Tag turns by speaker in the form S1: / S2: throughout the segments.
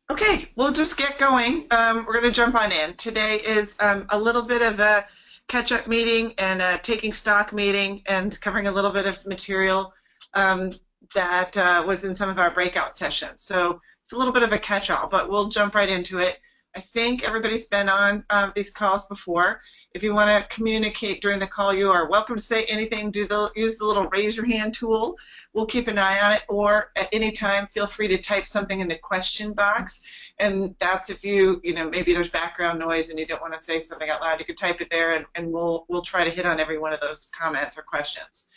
S1: Okay, we'll just get going. We're going to jump on in. Today is a little bit of a catch-up meeting and a taking stock meeting and covering a little bit of material um, that was in some of our breakout sessions. So it's a little bit of a catch-all, but we'll jump right into it. I think everybody's been on these calls before. If you want to communicate during the call, you are welcome to say anything. Use the little raise your hand tool. We'll keep an eye on it, or at any time, feel free to type something in the question box. And that's if maybe there's background noise and you don't want to say something out loud, you could type it there, and we'll try to hit on every one of those comments or questions.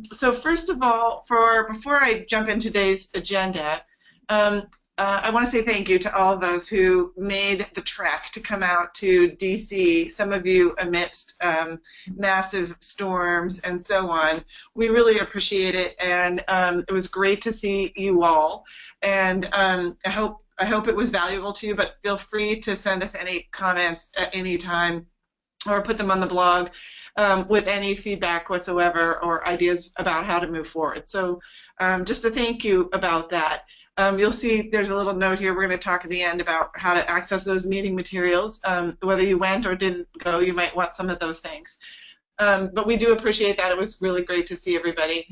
S1: So first of all, before I jump into today's agenda, I want to say thank you to all those who made the trek to come out to DC, some of you amidst massive storms and so on. We really appreciate it, and it was great to see you all. And I hope it was valuable to you, but feel free to send us any comments at any time or put them on the blog with any feedback whatsoever or ideas about how to move forward. So just a thank you about that. You'll see there's a little note here. We're going to talk at the end about how to access those meeting materials. Whether you went or didn't go, you might want some of those things. But we do appreciate that. It was really great to see everybody.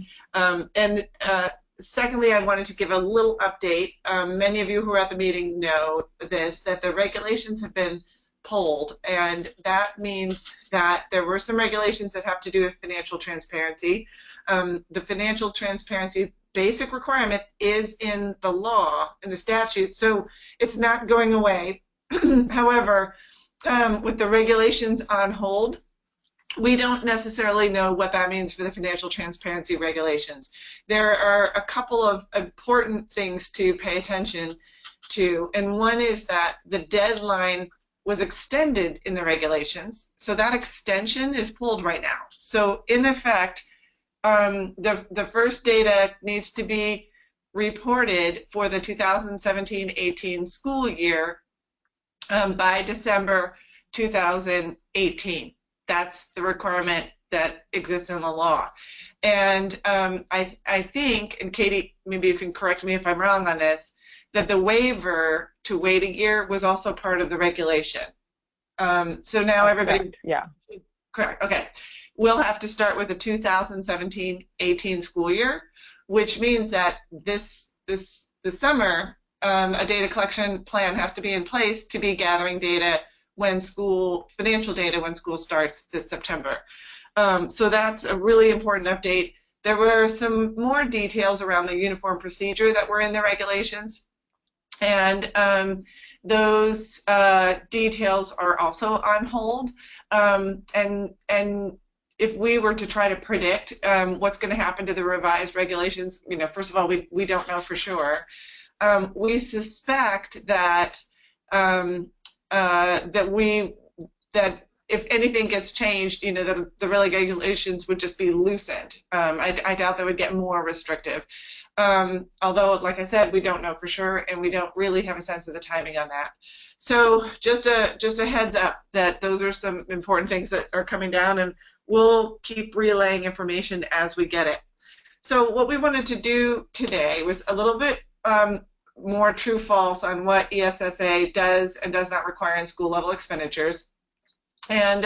S1: Secondly, I wanted to give a little update. Many of you who are at the meeting know that the regulations have been pulled, and that means that there were some regulations that have to do with financial transparency. The financial transparency basic requirement is in the law, in the statute, so it's not going away. However, with the regulations on hold, we don't necessarily know what that means for the financial transparency regulations. There are a couple of important things to pay attention to, and one is that the deadline was extended in the regulations, so that extension is pulled right now. So in effect, the first data needs to be reported for the 2017-18 school year by December 2018. That's the requirement that exists in the law. And I think, and Katie, maybe you can correct me if I'm wrong on this, that the waiver to wait a year was also part of the regulation. So now everybody...
S2: Correct. Yeah.
S1: Correct. Okay. We'll have to start with the 2017-18 school year, which means that this summer, a data collection plan has to be in place to be gathering data financial data when school starts this September. So that's a really important update. There were some more details around the uniform procedure that were in the regulations, and those details are also on hold. And if we were to try to predict what's going to happen to the revised regulations, first of all, we don't know for sure. We suspect that that if anything gets changed, the regulations would just be loosened. I doubt they would get more restrictive. Although, like I said, we don't know for sure, and we don't really have a sense of the timing on that. So just a heads up that those are some important things that are coming down, and we'll keep relaying information as we get it. So what we wanted to do today was a little bit more true-false on what ESSA does and does not require in school-level expenditures. And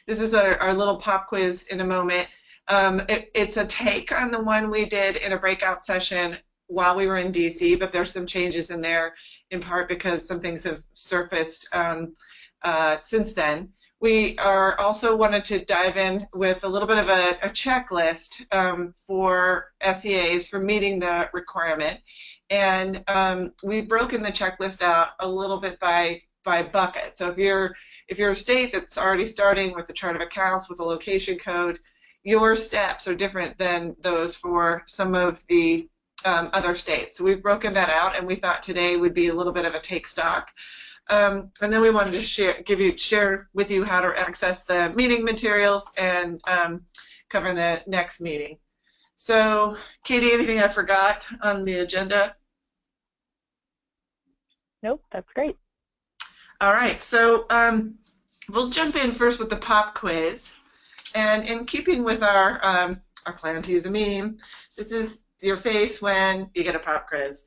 S1: this is our little pop quiz in a moment. It's a take on the one we did in a breakout session while we were in DC, but there's some changes in there, in part because some things have surfaced since then. We are also wanted to dive in with a little bit of a checklist for SEAs for meeting the requirement. And we've broken the checklist out a little bit by bucket. So if you're a state that's already starting with the chart of accounts with a location code, your steps are different than those for some of the other states. So we've broken that out, and we thought today would be a little bit of a take stock. And then we wanted to share with you how to access the meeting materials and cover the next meeting. So, Katie, anything I forgot on the agenda?
S2: Nope, that's great.
S1: All right, so we'll jump in first with the pop quiz. And in keeping with our plan to use a meme, this is your face when you get a pop quiz.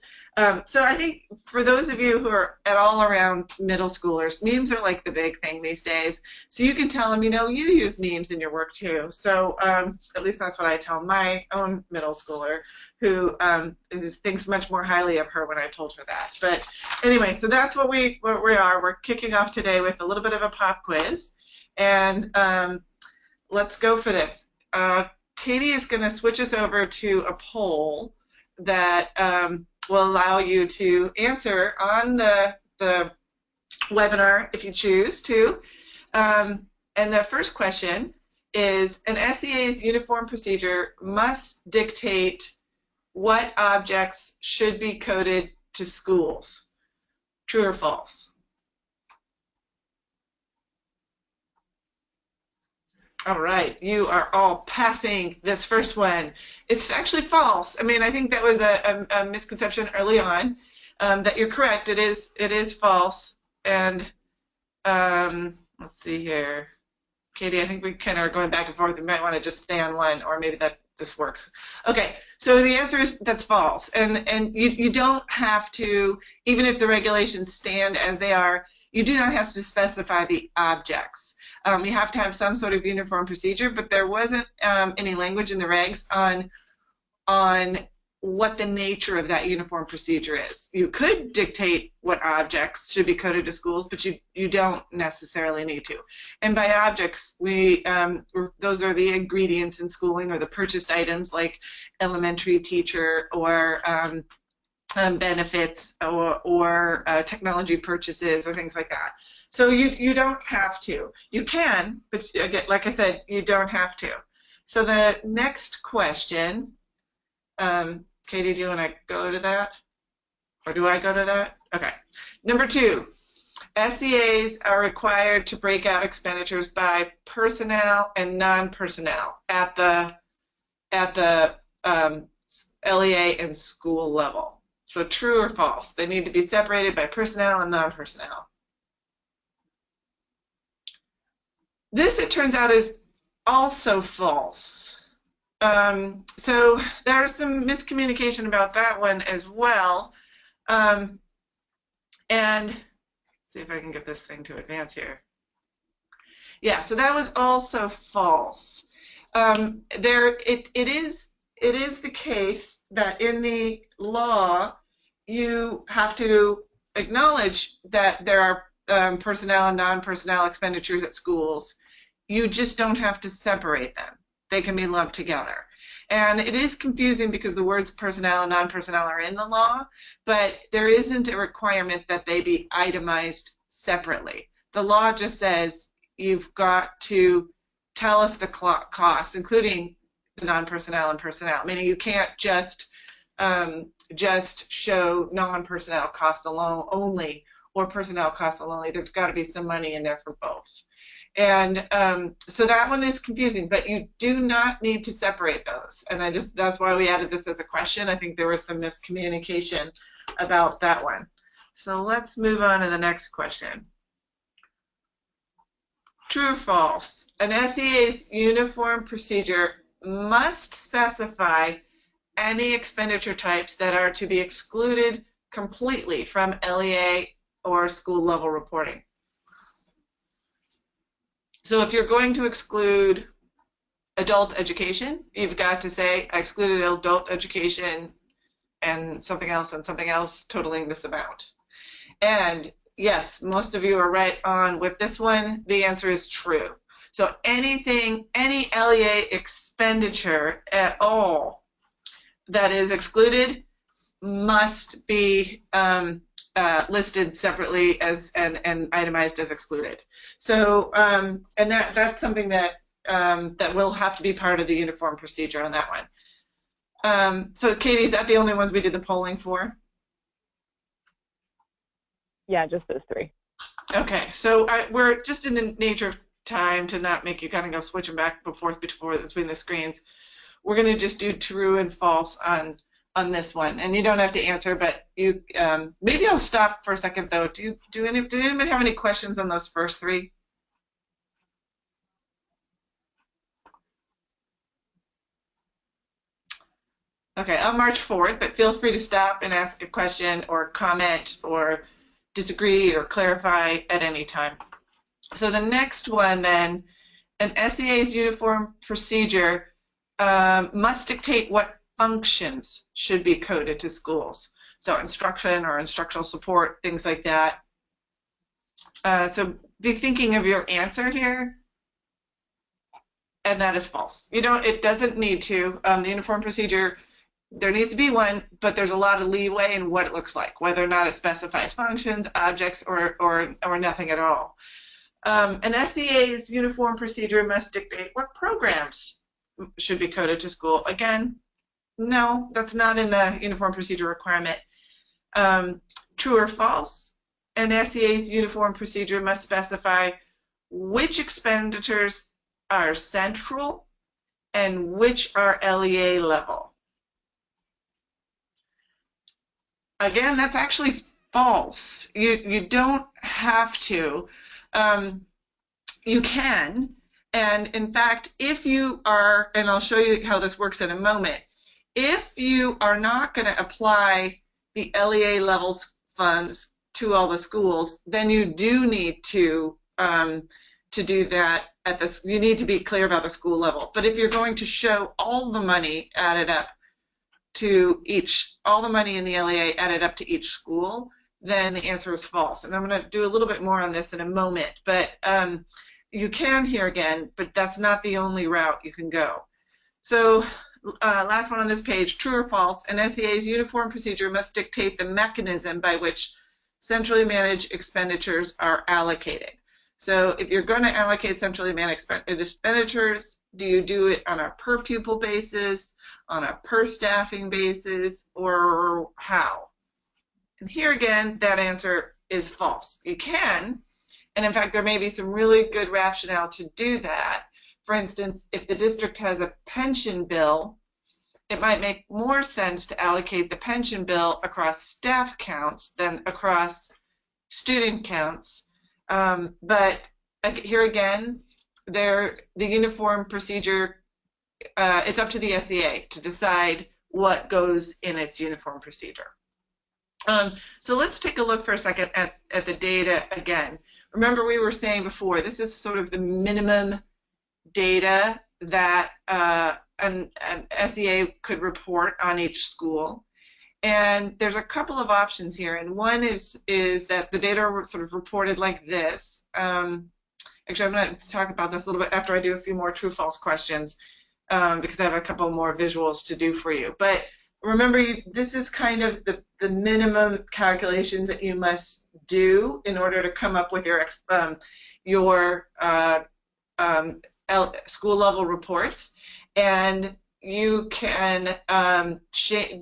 S1: So I think for those of you who are at all around middle schoolers, memes are like the big thing these days. So you can tell them, you know, you use memes in your work too. So at least that's what I tell my own middle schooler, who thinks much more highly of her when I told her that. But anyway, so that's what we are. We're kicking off today with a little bit of a pop quiz, and let's go for this. Katie is going to switch us over to a poll that will allow you to answer on the webinar if you choose to. And the first question is, an SEA's uniform procedure must dictate what objects should be coded to schools. True or false? All right, you are all passing this first one. It's actually false. I mean, I think that was a misconception early on. That you're correct. It is false. And let's see here, Katie. I think we kind of are going back and forth. We might want to just stay on one, or maybe this works. Okay, so the answer is that's false. And you don't have to, even if the regulations stand as they are, you do not have to specify the objects. You have to have some sort of uniform procedure, but there wasn't any language in the regs on what the nature of that uniform procedure is. You could dictate what objects should be coded to schools, but you don't necessarily need to. And by objects, those are the ingredients in schooling, or the purchased items like elementary teacher, or benefits, or technology purchases, or things like that. So you don't have to. You can, but again, like I said, you don't have to. So the next question, Katie, do you want to go to that? Or do I go to that? Okay. Number 2, SEAs are required to break out expenditures by personnel and non-personnel at the LEA and school level. So true or false? They need to be separated by personnel and non-personnel. This, it turns out, is also false. So there's some miscommunication about that one as well. And see if I can get this thing to advance here. Yeah, so that was also false. It is the case that in the law you have to acknowledge that there are personnel and non-personnel expenditures at schools. You just don't have to separate them. They can be lumped together. And it is confusing because the words personnel and non-personnel are in the law, but there isn't a requirement that they be itemized separately. The law just says you've got to tell us the costs, including the non-personnel and personnel, meaning you can't just show non-personnel costs alone only, or personnel costs only. There's got to be some money in there for both. And so that one is confusing, but you do not need to separate those. And that's why we added this as a question. I think there was some miscommunication about that one. So let's move on to the next question. True or false? An SEA's uniform procedure must specify any expenditure types that are to be excluded completely from LEA or school level reporting. So if you're going to exclude adult education, you've got to say, I excluded adult education and something else totaling this amount. And yes, most of you are right on with this one. The answer is true. So anything, any LEA expenditure at all that is excluded must be listed separately as and itemized as excluded. So and that's something that that will have to be part of the uniform procedure on that one. So Katie, is that the only ones we did the polling for?
S2: Yeah, just those 3.
S1: Okay, so we're just in the nature of time to not make you kind of go switching back and forth between the screens. We're going to just do true and false on this one, and you don't have to answer, but you maybe I'll stop for a second though. Did anybody have any questions on those first 3? Okay, I'll march forward, but feel free to stop and ask a question or comment or disagree or clarify at any time. So the next one then, an SEA's uniform procedure must dictate what functions should be coded to schools. So instruction or instructional support, things like that. So be thinking of your answer here, and that is false. You don't, it doesn't need to. The uniform procedure, there needs to be one, but there's a lot of leeway in what it looks like, whether or not it specifies functions, objects, or nothing at all. An SEA's uniform procedure must dictate what programs should be coded to school. Again, no, that's not in the uniform procedure requirement. True or false? An SEA's uniform procedure must specify which expenditures are central and which are LEA level. Again, that's actually false. You don't have to. You can, and in fact, if you are, and I'll show you how this works in a moment, if you are not going to apply the LEA levels funds to all the schools, then you do need to do that at this. You need to be clear about the school level. But if you're going to show all the money added up to each, all the money in the LEA added up to each school, then the answer is false. And I'm going to do a little bit more on this in a moment, but you can here again, but that's not the only route you can go. So last one on this page, true or false, an SEA's uniform procedure must dictate the mechanism by which centrally managed expenditures are allocated. So if you're going to allocate centrally managed expenditures, do you do it on a per pupil basis, on a per staffing basis, or how? And here again, that answer is false. You can, and in fact, there may be some really good rationale to do that. For instance, if the district has a pension bill, it might make more sense to allocate the pension bill across staff counts than across student counts. But here again, the uniform procedure, it's up to the SEA to decide what goes in its uniform procedure. So let's take a look for a second at the data again. Remember, we were saying before, this is sort of the minimum data that an SEA could report on each school. And there's a couple of options here, and one is that the data are sort of reported like this. Actually, I'm going to talk about this a little bit after I do a few more true-false questions, because I have a couple more visuals to do for you. But remember, this is kind of the minimum calculations that you must do in order to come up with your school level reports, and you can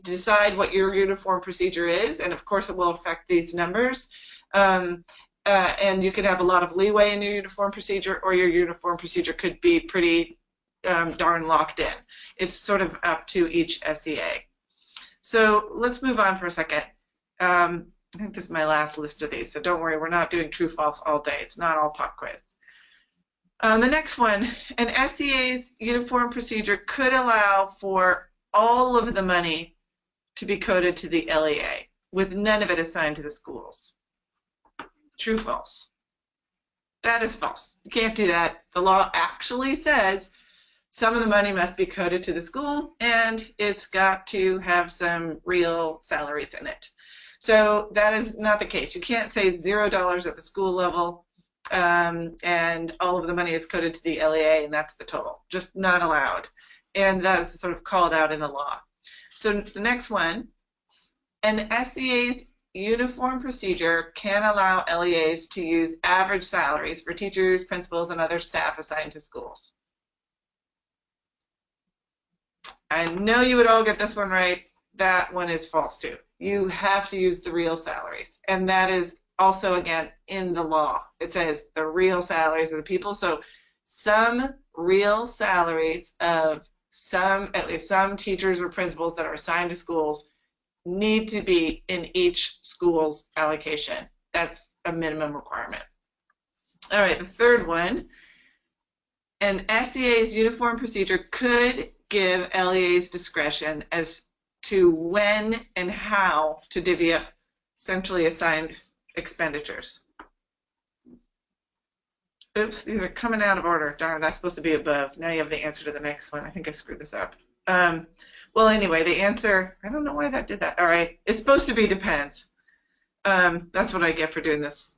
S1: decide what your uniform procedure is, and of course it will affect these numbers. And you can have a lot of leeway in your uniform procedure, or your uniform procedure could be pretty darn locked in. It's sort of up to each SEA. So let's move on for a second. I think this is my last list of these, so don't worry, we're not doing true false all day. It's not all pop quiz. The next one, an SEA's uniform procedure could allow for all of the money to be coded to the LEA, with none of it assigned to the schools. True, false? That is false. You can't do that. The law actually says some of the money must be coded to the school, and it's got to have some real salaries in it. So that is not the case. You can't say $0 at the school level and all of the money is coded to the LEA, and that's the total. Just not allowed. And that's sort of called out in the law. So the next one, an SEA's uniform procedure can allow LEAs to use average salaries for teachers, principals, and other staff assigned to schools. I know you would all get this one right. That one is false too. You have to use the real salaries, and that is also, again, in the law. It says the real salaries of the people. So some real salaries of at least some teachers or principals that are assigned to schools need to be in each school's allocation. That's a minimum requirement. All right, the third one, an SEA's uniform procedure could give LEAs discretion as to when and how to divvy up centrally assigned expenditures. Oops, these are coming out of order. Darn, that's supposed to be above. Now you have the answer to the next one. I think I screwed this up. Well, anyway, the answer, I don't know why that did that. All right, it's supposed to be depends. That's what I get for doing this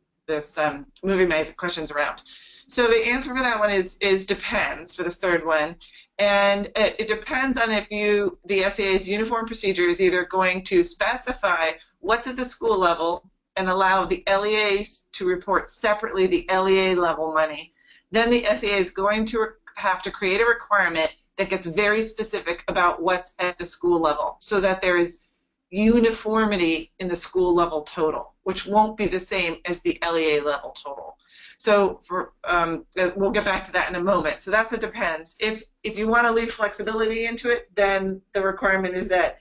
S1: moving my questions around. So the answer for that one is depends for this third one. And it depends on if the SEA's uniform procedure is either going to specify what's at the school level and allow the LEAs to report separately the LEA level money. Then the SEA is going to have to create a requirement that gets very specific about what's at the school level so that there is uniformity in the school level total, which won't be the same as the LEA level total. So we'll get back to that in a moment. So that's a depends. If you want to leave flexibility into it, then the requirement is that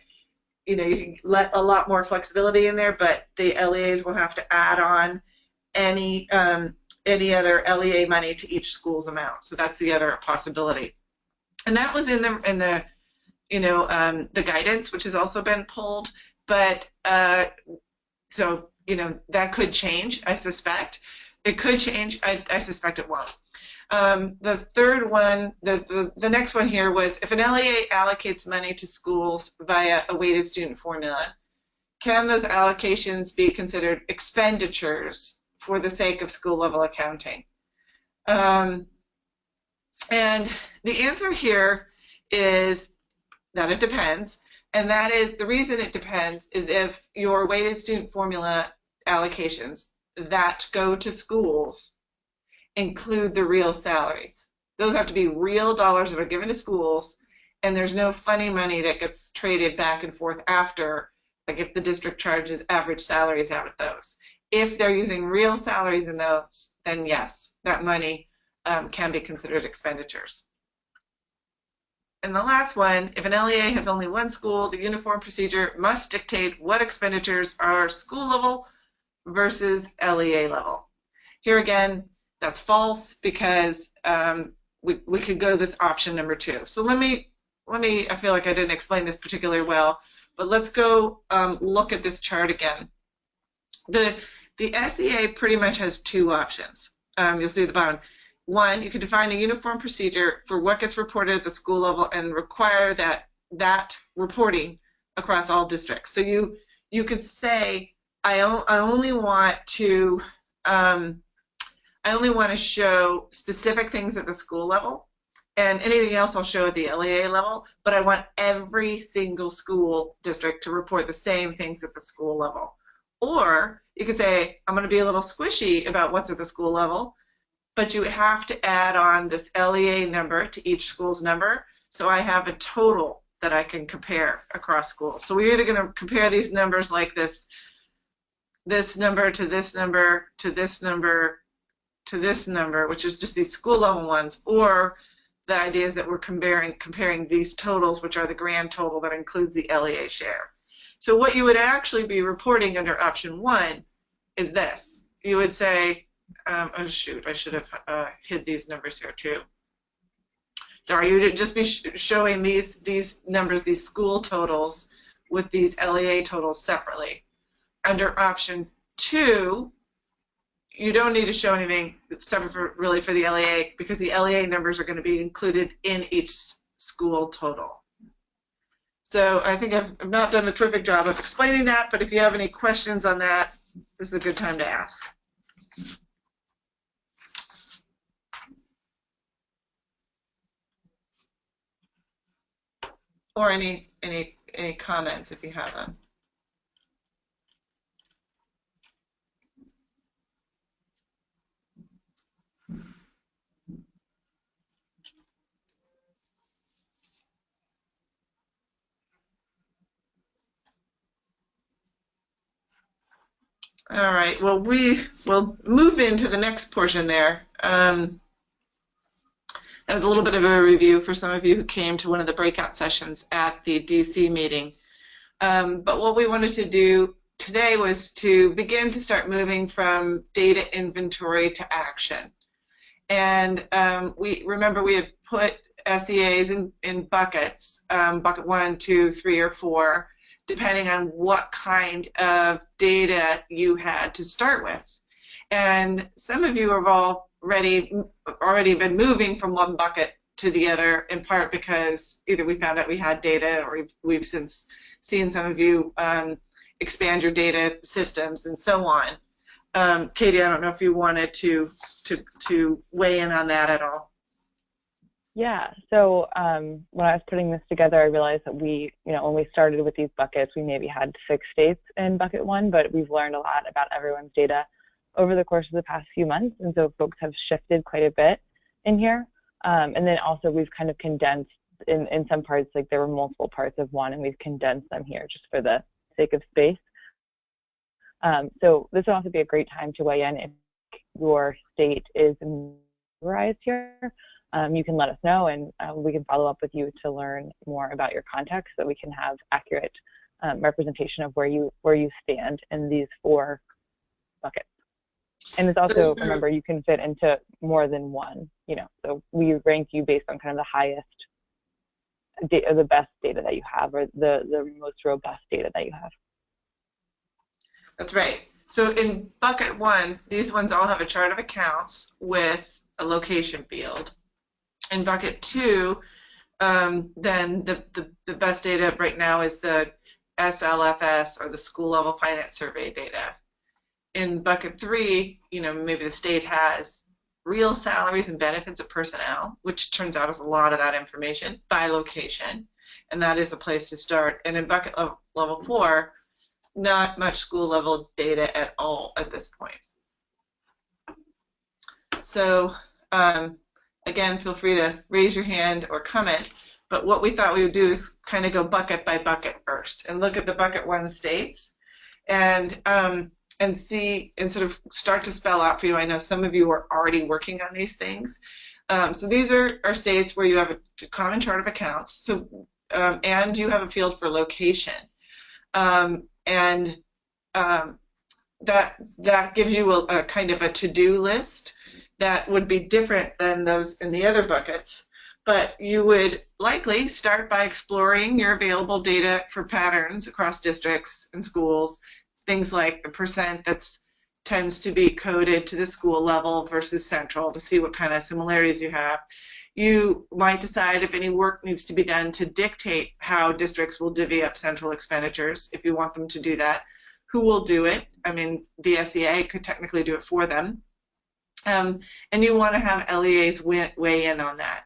S1: you can let a lot more flexibility in there, but the LEAs will have to add on any other LEA money to each school's amount. So that's the other possibility. And that was in the guidance, which has also been pulled, but so that could change. I suspect it could change. I suspect it won't. The third one, the next one here was if an LEA allocates money to schools via a weighted student formula, can those allocations be considered expenditures for the sake of school level accounting? And the answer here is that it depends, and that is the reason it depends is if your weighted student formula allocations that go to schools include the real salaries. Those have to be real dollars that are given to schools, and there's no funny money that gets traded back and forth after, like if the district charges average salaries out of those. If they're using real salaries in those, then yes, that money can be considered expenditures. And the last one, if an LEA has only one school, the uniform procedure must dictate what expenditures are school level versus LEA level. Here again, that's false because we could go this option number 2. So let me, I feel like I didn't explain this particularly well, but let's go look at this chart again. The SEA pretty much has 2 options. You'll see at the bottom. One, you could define a uniform procedure for what gets reported at the school level and require that reporting across all districts. So you could say, I only want to show specific things at the school level, and anything else I'll show at the LEA level, but I want every single school district to report the same things at the school level. Or you could say, I'm going to be a little squishy about what's at the school level, but you have to add on this LEA number to each school's number, so I have a total that I can compare across schools. So we're either going to compare these numbers like this number to this number to this number to this number, which is just these school level ones, or the idea is that we're comparing these totals, which are the grand total that includes the LEA share. So what you would actually be reporting under option 1 is this. You would say, oh shoot, I should have hid these numbers here too. Sorry, you would just be showing these numbers, these school totals, with these LEA totals separately. Under option 2, you don't need to show anything separate really for the LEA because the LEA numbers are going to be included in each school total. So I think I've not done a terrific job of explaining that, but if you have any questions on that, this is a good time to ask. Or any comments if you have them. All right, well, we will move into the next portion there. That was a little bit of a review for some of you who came to one of the breakout sessions at the DC meeting. But what we wanted to do today was to begin to start moving from data inventory to action. And remember we had put SEAs in buckets, bucket 1, 2, 3, or 4. depending on what kind of data you had to start with. And some of you have already been moving from one bucket to the other, in part because either we found out we had data, or we've since seen some of you expand your data systems and so on. Katie, I don't know if you wanted to weigh in on that at all.
S2: Yeah, so when I was putting this together, I realized that when we started with these buckets, we maybe had 6 states in bucket 1, but we've learned a lot about everyone's data over the course of the past few months, and so folks have shifted quite a bit in here. And then also we've kind of condensed in some parts, like there were multiple parts of one, and we've condensed them here just for the sake of space. So this would also be a great time to weigh in if your state is memorized here. You can let us know, and we can follow up with you to learn more about your context, so we can have accurate representation of where you stand in these 4 buckets. And it's also, remember, you can fit into more than one, so we rank you based on kind of the highest data, the best data that you have, or the most robust data that you have.
S1: That's right. So in bucket 1, these ones all have a chart of accounts with a location field. In bucket 2, then the best data right now is the SLFS, or the school level finance survey data. In bucket 3, maybe the state has real salaries and benefits of personnel, which turns out is a lot of that information by location, and that is a place to start. And in bucket level 4, not much school level data at all at this point. So again, feel free to raise your hand or comment, but what we thought we would do is kind of go bucket by bucket first and look at the bucket 1 states and see and sort of start to spell out for you. I know some of you are already working on these things. So these are states where you have a common chart of accounts, and you have a field for location. That gives you a kind of a to-do list that would be different than those in the other buckets. But you would likely start by exploring your available data for patterns across districts and schools, things like the percent that tends to be coded to the school level versus central, to see what kind of similarities you have. You might decide if any work needs to be done to dictate how districts will divvy up central expenditures, if you want them to do that. Who will do it? I mean, the SEA could technically do it for them. And you want to have LEAs weigh in on that.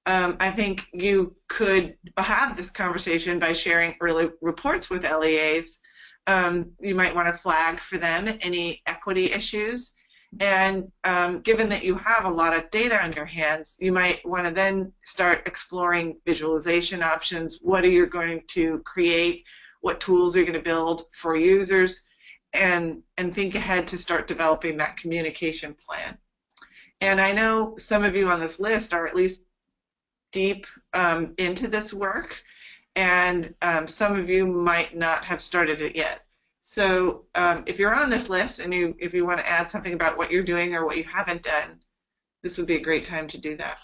S1: I think you could have this conversation by sharing early reports with LEAs. You might want to flag for them any equity issues. And given that you have a lot of data on your hands, you might want to then start exploring visualization options. What are you going to create? What tools are you going to build for users? And think ahead to start developing that communication plan. And I know some of you on this list are at least deep into this work, and some of you might not have started it yet. So if you're on this list and if you want to add something about what you're doing or what you haven't done, this would be a great time to do that.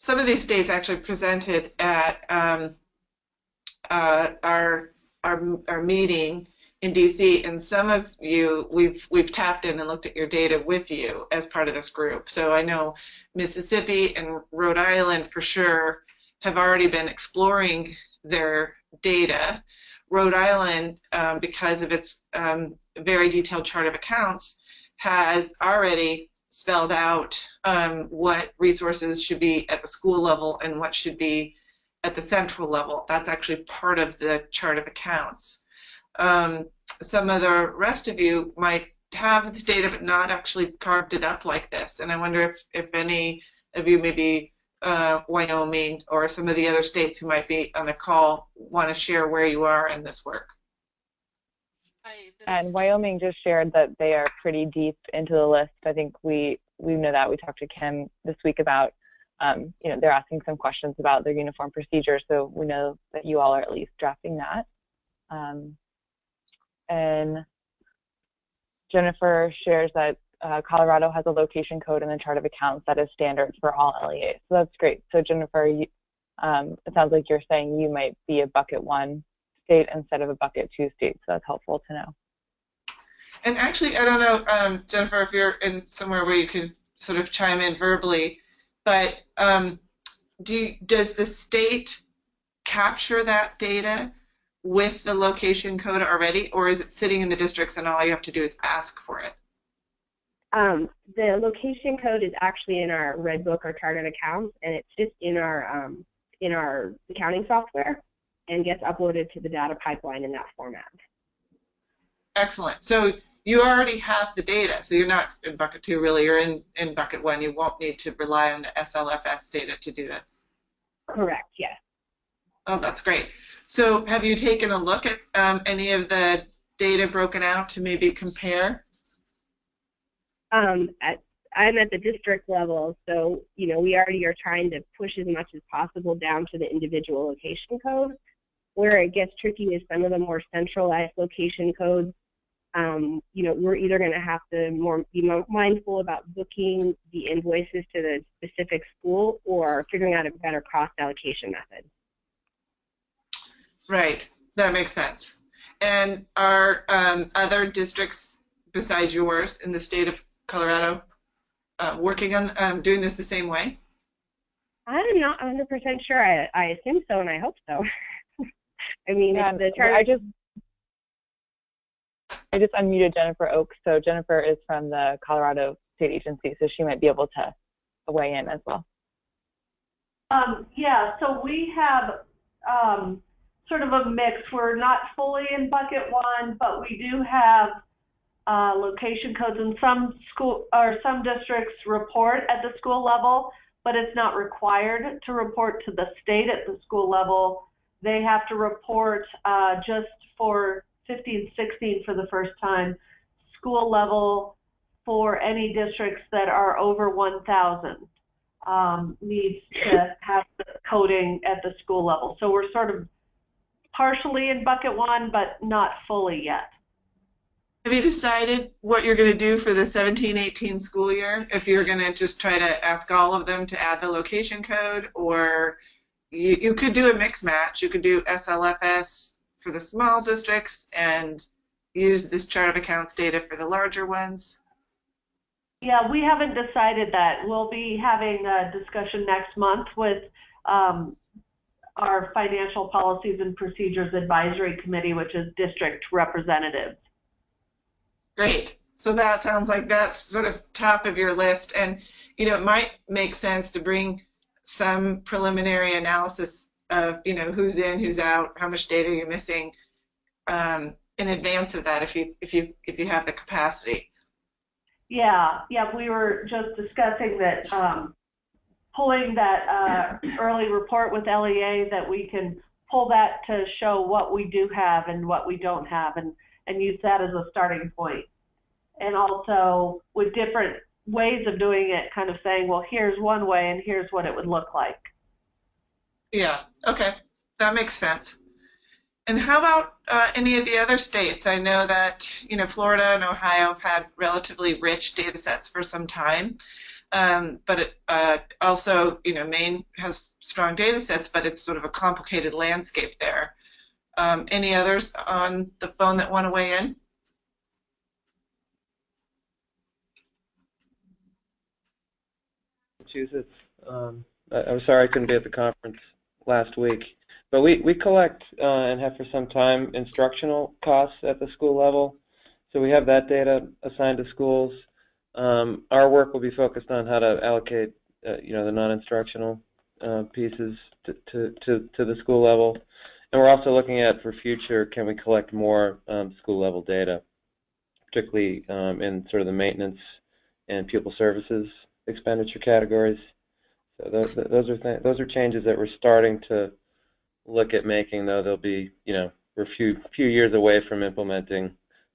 S1: Some of these states actually presented at our meeting in DC, and some of you we've tapped in and looked at your data with you as part of this group. So I know Mississippi and Rhode Island for sure have already been exploring their data. Rhode Island, because of its very detailed chart of accounts, has already spelled out what resources should be at the school level and what should be at the central level. That's actually part of the chart of accounts. Some of the rest of you might have this data but not actually carved it up like this, and I wonder if any of you, maybe Wyoming or some of the other states who might be on the call, want to share where you are in this work.
S2: And Wyoming just shared that they are pretty deep into the list. I think we know that. We talked to Kim this week about they're asking some questions about their uniform procedure, so we know that you all are at least drafting that. And Jennifer shares that Colorado has a location code in the chart of accounts that is standard for all LEAs. So that's great. So Jennifer, it sounds like you're saying you might be a bucket 1 state instead of a bucket 2 state. So that's helpful to know.
S1: And actually, I don't know, Jennifer, if you're in somewhere where you can sort of chime in verbally, but does the state capture that data with the location code already, or is it sitting in the districts and all you have to do is ask for it?
S3: The location code is actually in our Red Book or chart of accounts, and it's just in our accounting software and gets uploaded to the data pipeline in that format.
S1: Excellent. So you already have the data. So you're not in bucket 2 really, you're in bucket 1. You won't need to rely on the SLFS data to do this.
S3: Correct, yes.
S1: Oh, that's great. So have you taken a look at any of the data broken out to maybe compare?
S3: I'm at the district level, so we already are trying to push as much as possible down to the individual location code. Where it gets tricky is some of the more centralized location codes. We're either going to have to be more mindful about booking the invoices to the specific school or figuring out a better cost allocation method.
S1: Right, that makes sense. And are other districts besides yours in the state of Colorado working on doing this the same way?
S3: I'm not 100% sure. I assume so, and I hope so. I mean,
S2: yeah, I just unmuted Jennifer Oaks. So Jennifer is from the Colorado State Agency, so she might be able to weigh in as well.
S4: Yeah, so we have sort of a mix. We're not fully in bucket 1, but we do have location codes, and some districts report at the school level, but it's not required to report to the state at the school level. They have to report just for 15, 16 for the first time, school level for any districts that are over 1,000 needs to have the coding at the school level. So we're sort of partially in bucket 1, but not fully yet.
S1: Have you decided what you're going to do for the 17-18 school year? If you're going to just try to ask all of them to add the location code, or you could do a mix match. You could do SLFS for the small districts and use this chart of accounts data for the larger ones.
S4: Yeah, we haven't decided that. We'll be having a discussion next month with our Financial Policies and Procedures Advisory Committee, which is district representatives.
S1: Great. So that sounds like that's sort of top of your list. And, it might make sense to bring some preliminary analysis of, who's in, who's out, how much data you're missing in advance of that if you have the capacity.
S4: Yeah, we were just discussing that pulling that early report with LEA, that we can pull that to show what we do have and what we don't have, and use that as a starting point. And also with different ways of doing it, kind of saying, well, here's one way and here's what it would look like.
S1: Yeah, okay, that makes sense. And how about any of the other states? I know that, Florida and Ohio have had relatively rich data sets for some time, but it also, Maine has strong data sets, but it's sort of a complicated landscape there. Any others on the phone that want to weigh in?
S5: Massachusetts. I'm sorry I couldn't be at the conference last week, but we collect and have for some time instructional costs at the school level, so we have that data assigned to schools. Our work will be focused on how to allocate the non-instructional pieces to the school level, and we're also looking at, for future, can we collect more school level data, particularly in sort of the maintenance and pupil services expenditure categories. So those are changes that we're starting to look at making, though they'll be, we're a few years away from implementing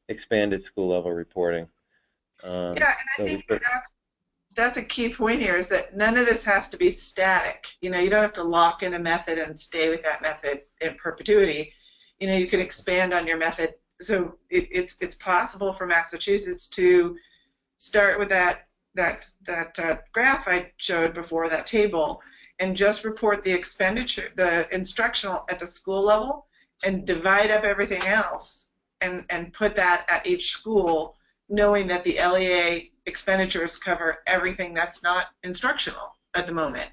S5: expanded school level reporting.
S1: Yeah, and I think that's a key point here, is that none of this has to be static. You don't have to lock in a method and stay with that method in perpetuity. You can expand on your method it's possible for Massachusetts to start with that graph I showed before, that table, and just report the expenditure, the instructional at the school level, and divide up everything else and put that at each school, knowing that the LEA expenditures cover everything that's not instructional at the moment.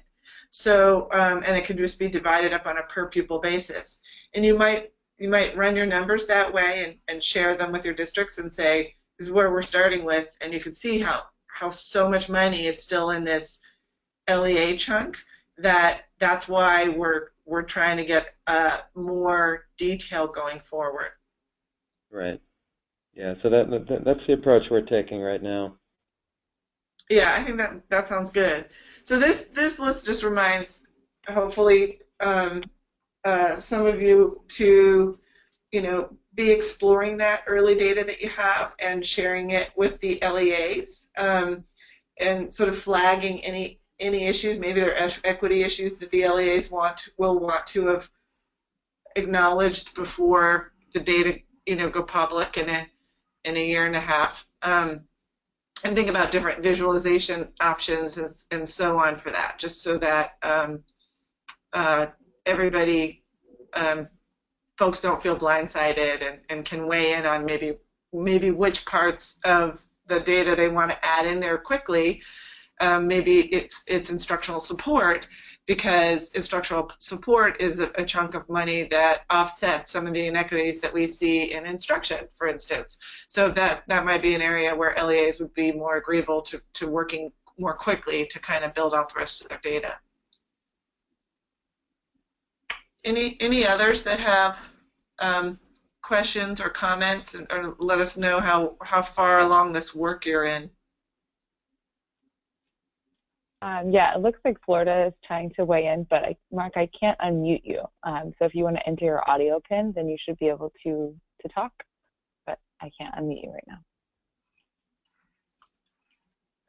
S1: So, and it could just be divided up on a per pupil basis. And you might run your numbers that way and share them with your districts and say, this is where we're starting with, and you can see how so much money is still in this LEA chunk, that's why we're trying to get more detail going forward.
S5: Right. Yeah, so that's the approach we're taking right now.
S1: Yeah, I think that sounds good. So this list just reminds, hopefully, some of you to, be exploring that early data that you have and sharing it with the LEAs, and sort of flagging any issues. Maybe there are equity issues that the LEAs will want to have acknowledged before the data, go public in a year and a half. And think about different visualization options and so on for that, just so that everybody, folks don't feel blindsided and can weigh in on maybe which parts of the data they want to add in there quickly. Maybe it's instructional support, because instructional support is a chunk of money that offsets some of the inequities that we see in instruction, for instance. So that might be an area where LEAs would be more agreeable to working more quickly to kind of build out the rest of their data. Any others that have questions or comments, or let us know how far along this work you're in?
S2: Yeah, it looks like Florida is trying to weigh in, but Mark, I can't unmute you. So if you want to enter your audio pin, then you should be able to talk, but I can't unmute you right now.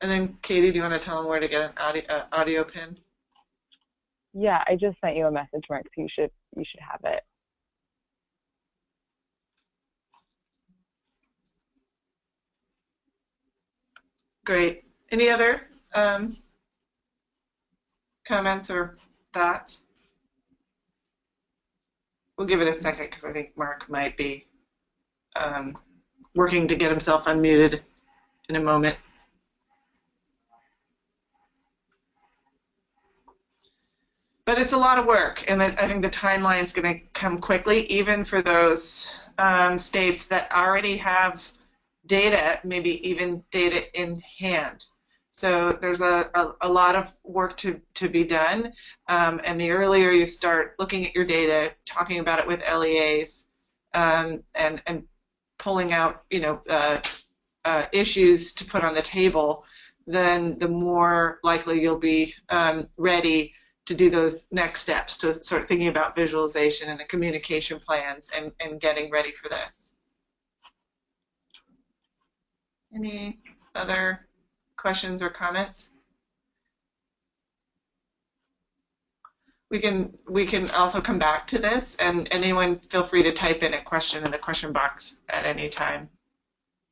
S1: And then Katie, do you want to tell them where to get an audio pin?
S2: Yeah, I just sent you a message, Mark, so you should have it.
S1: Great. Any other comments or thoughts? We'll give it a second because I think Mark might be working to get himself unmuted in a moment. But it's a lot of work, and I think the timeline is going to come quickly, even for those states that already have data, maybe even data in hand. So there's a lot of work to be done, and the earlier you start looking at your data, talking about it with LEAs, and pulling out issues to put on the table, then the more likely you'll be ready to do those next steps, to start thinking about visualization and the communication plans and getting ready for this. Any other questions or comments? We can also come back to this, and anyone feel free to type in a question in the question box at any time.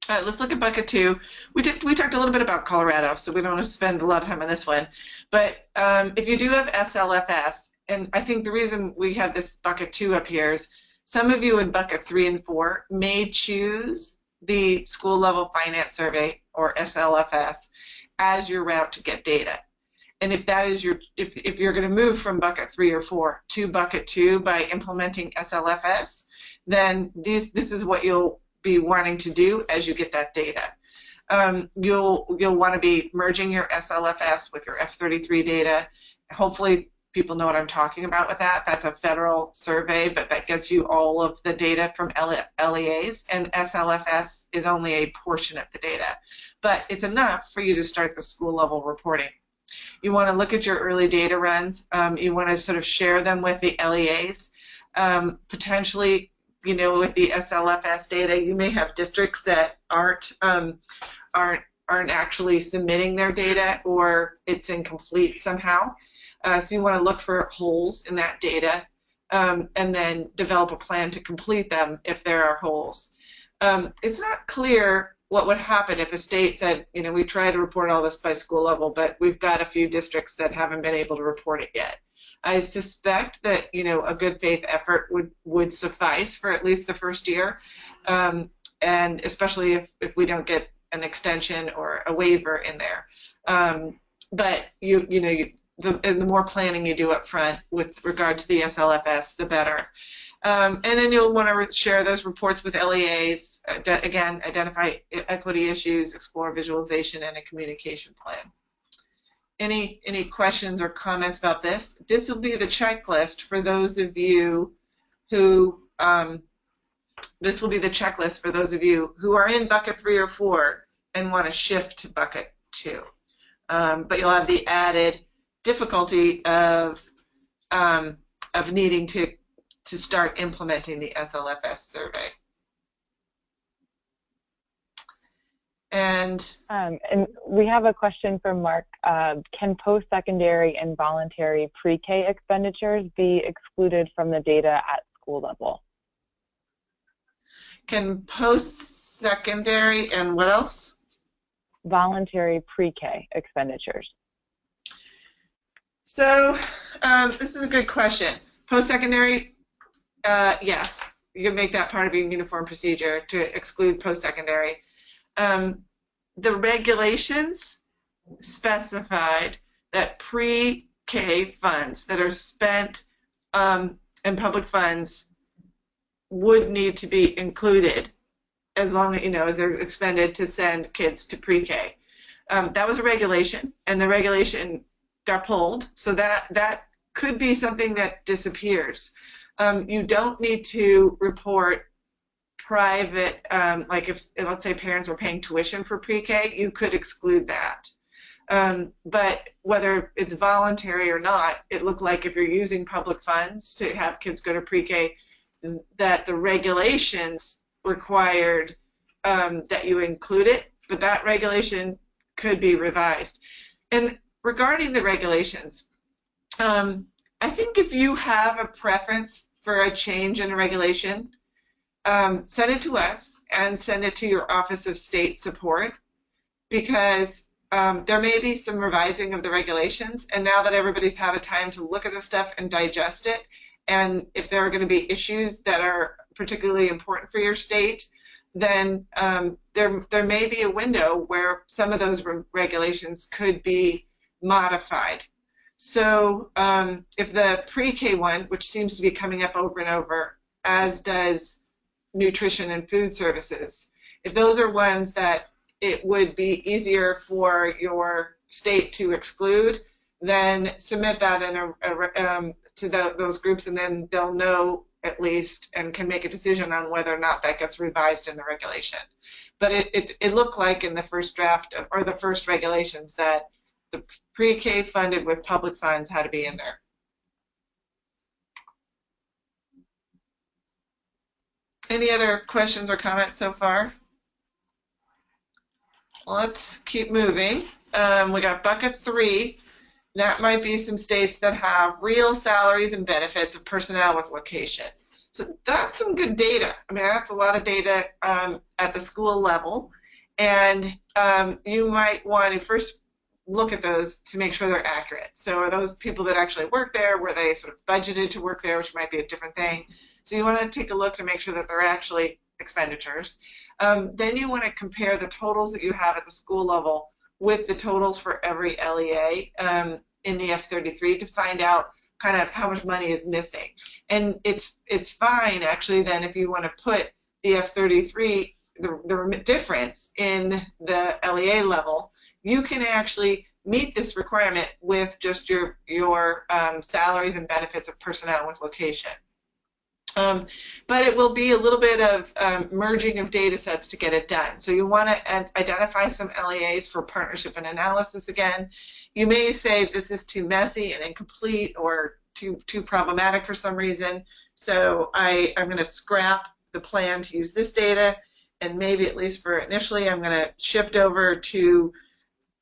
S1: All right, let's look at bucket 2. We talked a little bit about Colorado, so we don't want to spend a lot of time on this one. But if you do have SLFS, and I think the reason we have this bucket 2 up here is some of you in bucket 3 and 4 may choose the school level finance survey, or SLFS, as your route to get data. And if that is if you're going to move from bucket 3 or 4 to bucket 2 by implementing SLFS, then this is what you'll be wanting to do as you get that data. You'll want to be merging your SLFS with your F33 data. Hopefully people know what I'm talking about with that. That's a federal survey, but that gets you all of the data from LEAs, and SLFS is only a portion of the data. But it's enough for you to start the school level reporting. You want to look at your early data runs. You want to sort of share them with the LEAs. Potentially, with the SLFS data, you may have districts that aren't actually submitting their data, or it's incomplete somehow. So you want to look for holes in that data, and then develop a plan to complete them if there are holes. It's not clear what would happen if a state said, we try to report all this by school level, but we've got a few districts that haven't been able to report it yet. I suspect that, a good faith effort would suffice for at least the first year, and especially if we don't get an extension or a waiver in there. But the more planning you do up front with regard to the SLFS, the better. And then you'll want to share those reports with LEAs, again, identify equity issues, explore visualization, and a communication plan. Any questions or comments about this? This will be the checklist for those of you who, this will be the checklist for those of you who are in bucket 3 or 4 and want to shift to bucket 2. But you'll have the added difficulty of needing to start implementing the SLFS survey. And
S2: we have a question from Mark. Can post-secondary and voluntary pre-K expenditures be excluded from the data at school level?
S1: Can post-secondary and what else?
S2: Voluntary pre-K expenditures.
S1: So this is a good question. Post-secondary, yes, you can make that part of your uniform procedure to exclude post-secondary. The regulations specified that pre-K funds that are spent in public funds would need to be included as long as, as they're expended to send kids to pre-K. That was a regulation, and the regulation got pulled, so that could be something that disappears. You don't need to report private, like if, let's say, parents are paying tuition for pre-K, you could exclude that. But whether it's voluntary or not, it looked like if you're using public funds to have kids go to pre-K, that the regulations required that you include it, but that regulation could be revised. And regarding the regulations, I think if you have a preference for a change in a regulation, send it to us and send it to your Office of State Support, because there may be some revising of the regulations, and now that everybody's had a time to look at the stuff and digest it, and if there are going to be issues that are particularly important for your state, then there may be a window where some of those regulations could be modified. So if the pre-K one, which seems to be coming up over and over, as does nutrition and food services, if those are ones that it would be easier for your state to exclude, then submit that in to those groups, and then they'll know at least and can make a decision on whether or not that gets revised in the regulation. But it looked like in the first draft or the first regulations that the pre-K funded with public funds had to be in there. Any other questions or comments so far? Well, let's keep moving. We got bucket 3. That might be some states that have real salaries and benefits of personnel with location. So that's some good data. I mean, that's a lot of data at the school level. And you might want to first look at those to make sure they're accurate. So are those people that actually work there? Were they sort of budgeted to work there, which might be a different thing? So you want to take a look to make sure that they're actually expenditures. Then you want to compare the totals that you have at the school level with the totals for every LEA in the F33 to find out kind of how much money is missing. And it's fine, actually, then if you want to put the F33, the difference in the LEA level, you can actually meet this requirement with just your salaries and benefits of personnel with location. But it will be a little bit of merging of data sets to get it done. So you want to identify some LEAs for partnership and analysis again. You may say this is too messy and incomplete or too problematic for some reason. So I'm going to scrap the plan to use this data, and maybe at least for initially I'm going to shift over to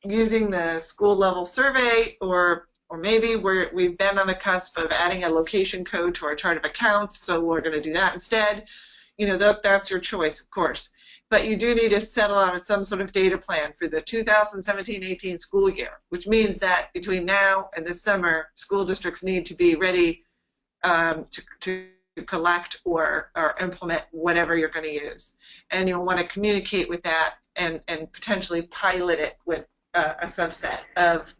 S1: using the school level survey, or maybe we've been on the cusp of adding a location code to our chart of accounts, so we're going to do that instead. that's your choice, of course. But you do need to settle on some sort of data plan for the 2017-18 school year, which means that between now and this summer, school districts need to be ready to collect or implement whatever you're going to use. And you'll want to communicate with that and potentially pilot it with a subset of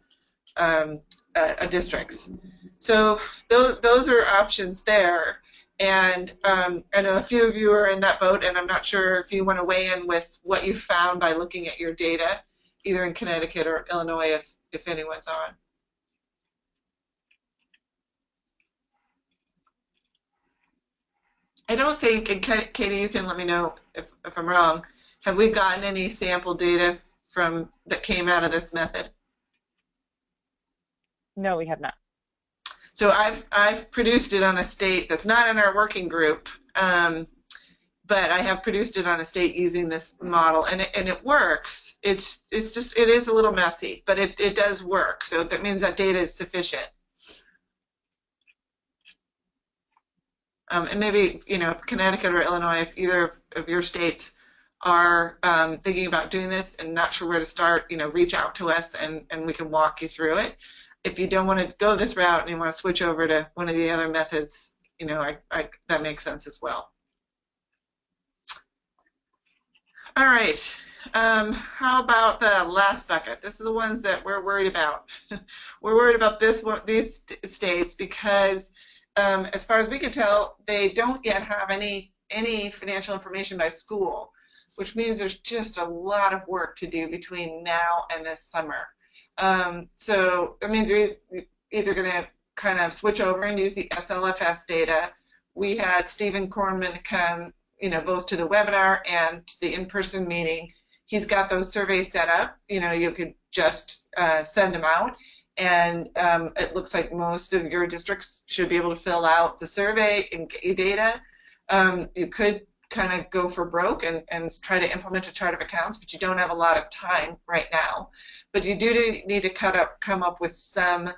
S1: districts. So those are options there. And I know a few of you are in that boat, and I'm not sure if you want to weigh in with what you found by looking at your data, either in Connecticut or Illinois, if anyone's on. I don't think, and Katie, you can let me know if I'm wrong, have we gotten any sample data that came out of this method?
S2: No, we have not.
S1: So I've produced it on a state that's not in our working group, but I have produced it on a state using this model, and it works. It is a little messy, but it does work. So that means that data is sufficient. And maybe, if Connecticut or Illinois, if either of your states are thinking about doing this and not sure where to start, reach out to us and we can walk you through it. If you don't want to go this route and you want to switch over to one of the other methods, that makes sense as well. All right. How about the last bucket? This is the ones that we're worried about. We're worried about these states because, as far as we can tell, they don't yet have any financial information by school, which means there's just a lot of work to do between now and this summer. So that means you're either going to kind of switch over and use the SLFS data. We had Stephen Kornman come, both to the webinar and to the in-person meeting. He's got those surveys set up. You could just send them out. And it looks like most of your districts should be able to fill out the survey and get you data. You could kind of go for broke and try to implement a chart of accounts, but you don't have a lot of time right now. But you do need to come up with some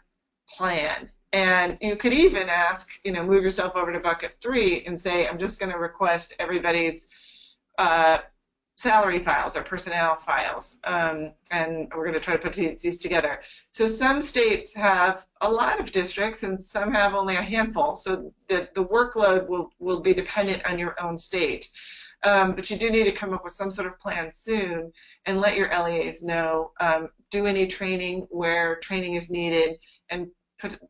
S1: plan. And you could even ask, move yourself over to bucket 3 and say, I'm just going to request everybody's salary files or personnel files, and we're going to try to put these together. So some states have a lot of districts and some have only a handful, so the workload will be dependent on your own state. But you do need to come up with some sort of plan soon and let your LEAs know, do any training where training is needed, and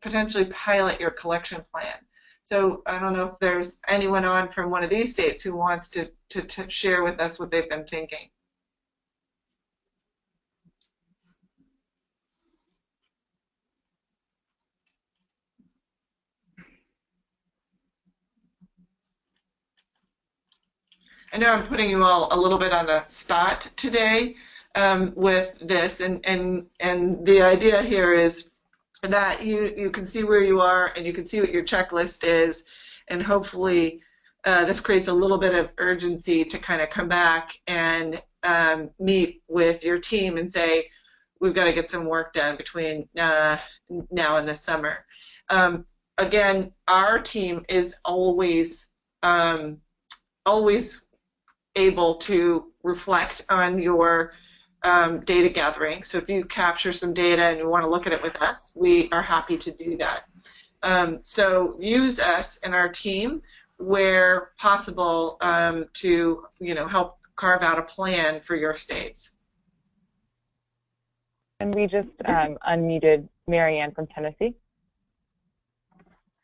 S1: potentially pilot your collection plan. So I don't know if there's anyone on from one of these states who wants to share with us what they've been thinking. I know I'm putting you all a little bit on the spot today with this, and the idea here is that you can see where you are and you can see what your checklist is, and hopefully this creates a little bit of urgency to kind of come back and meet with your team and say, we've got to get some work done between now and this summer. Again, our team is always able to reflect on your data gathering. So if you capture some data and you want to look at it with us, we are happy to do that. So use us and our team where possible to help carve out a plan for your states.
S2: And we just unmuted Marianne from Tennessee.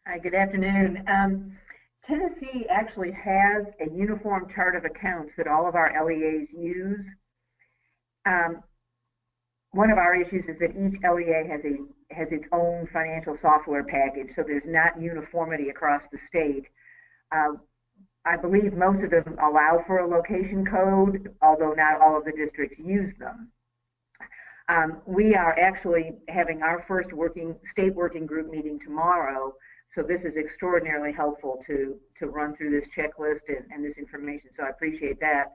S6: Hi, good afternoon. Tennessee actually has a uniform chart of accounts that all of our LEAs use. One of our issues is that each LEA has its own financial software package, so there's not uniformity across the state. I believe most of them allow for a location code, although not all of the districts use them. We are actually having our first state working group meeting tomorrow, so this is extraordinarily helpful to run through this checklist and this information, so I appreciate that.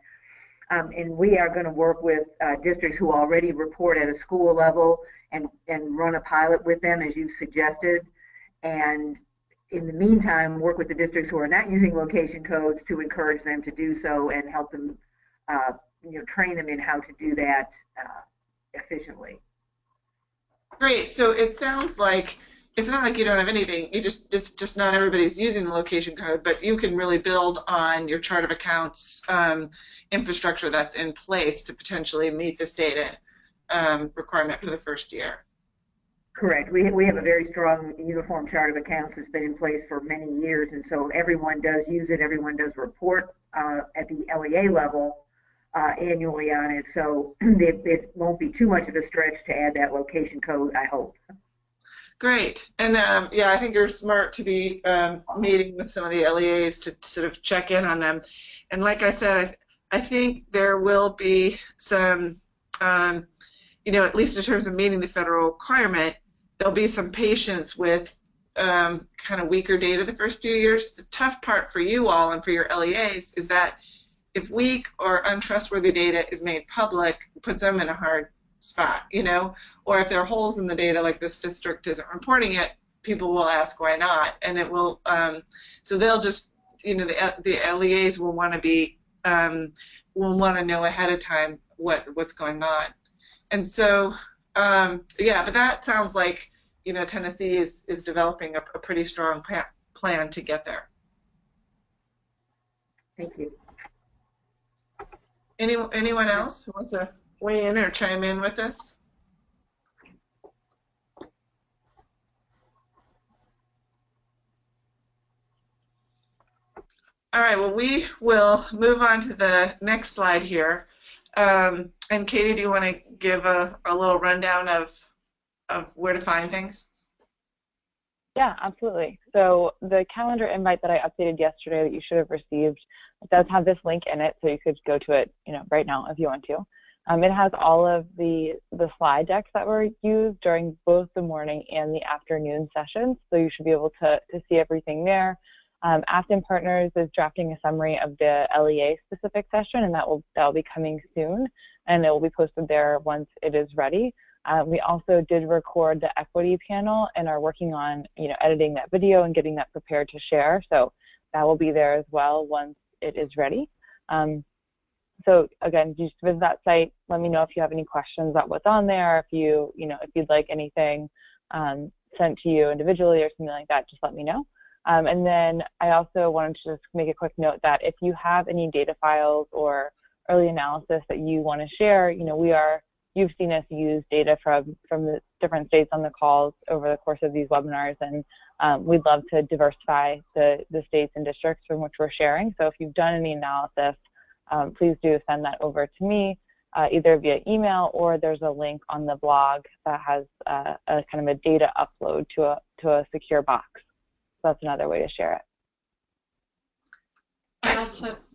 S6: And we are going to work with districts who already report at a school level and run a pilot with them, as you've suggested. And in the meantime, work with the districts who are not using location codes to encourage them to do so and help them, train them in how to do that efficiently.
S1: Great. So it sounds like it's not like you don't have anything. It's just not everybody's using the location code, but you can really build on your chart of accounts infrastructure that's in place to potentially meet this data requirement for the first year.
S6: Correct. We have a very strong uniform chart of accounts that's been in place for many years, and so everyone does use it. Everyone does report at the LEA level annually on it, so it won't be too much of a stretch to add that location code, I hope.
S1: Great. And yeah, I think you're smart to be meeting with some of the LEAs to sort of check in on them. And like I said, I think there will be some, at least in terms of meeting the federal requirement, there'll be some patience with kind of weaker data the first few years. The tough part for you all and for your LEAs is that if weak or untrustworthy data is made public, it puts them in a hard spot, or if there are holes in the data like this district isn't reporting it, people will ask why not, and it will, so they'll just, the LEAs will want to be, will want to know ahead of time what's going on. And so, yeah, but that sounds like, Tennessee is developing a pretty strong plan to get there.
S6: Thank you.
S1: Anyone else who wants to weigh in or chime in with this? All right, well, we will move on to the next slide here. And Katie, do you want to give a little rundown of where to find things?
S2: Yeah, absolutely. So the calendar invite that I updated yesterday that you should have received, it does have this link in it, so you could go to it, right now if you want to. It has all of the slide decks that were used during both the morning and the afternoon sessions, so you should be able to see everything there. Afton Partners is drafting a summary of the LEA specific session, and that will be coming soon, and it will be posted there once it is ready. We also did record the equity panel and are working on editing that video and getting that prepared to share, so that will be there as well once it is ready. So again, just visit that site. Let me know if you have any questions about what's on there. If if you'd like anything sent to you individually or something like that, just let me know. And then I also wanted to just make a quick note that if you have any data files or early analysis that you want to share, you've seen us use data from the different states on the calls over the course of these webinars, and we'd love to diversify the states and districts from which we're sharing. So if you've done any analysis, please do send that over to me, either via email or there's a link on the blog that has a kind of a data upload to a secure box. So that's another way to share it.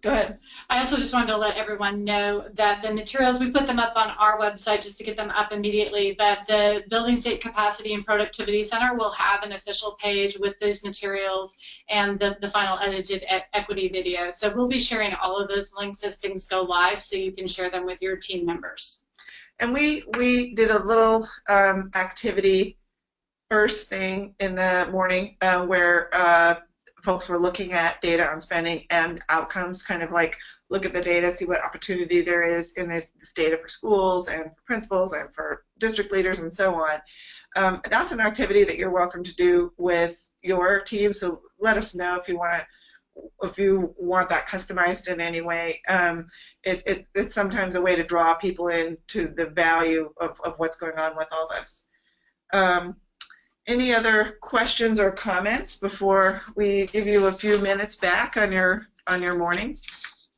S1: Go ahead.
S7: I also just wanted to let everyone know that the materials, we put them up on our website just to get them up immediately, but the Building State Capacity and Productivity Center will have an official page with those materials and the final edited equity video. So we'll be sharing all of those links as things go live so you can share them with your team members.
S1: And we did a little activity first thing in the morning where folks were looking at data on spending and outcomes, kind of like look at the data, see what opportunity there is in this data for schools and for principals and for district leaders and so on. That's an activity that you're welcome to do with your team, so let us know if you want that customized in any way. It's sometimes a way to draw people into the value of what's going on with all this. Any other questions or comments before we give you a few minutes back on your morning?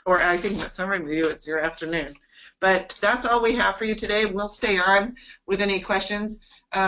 S1: Or I think that some of you it's your afternoon. But that's all we have for you today. We'll stay on with any questions.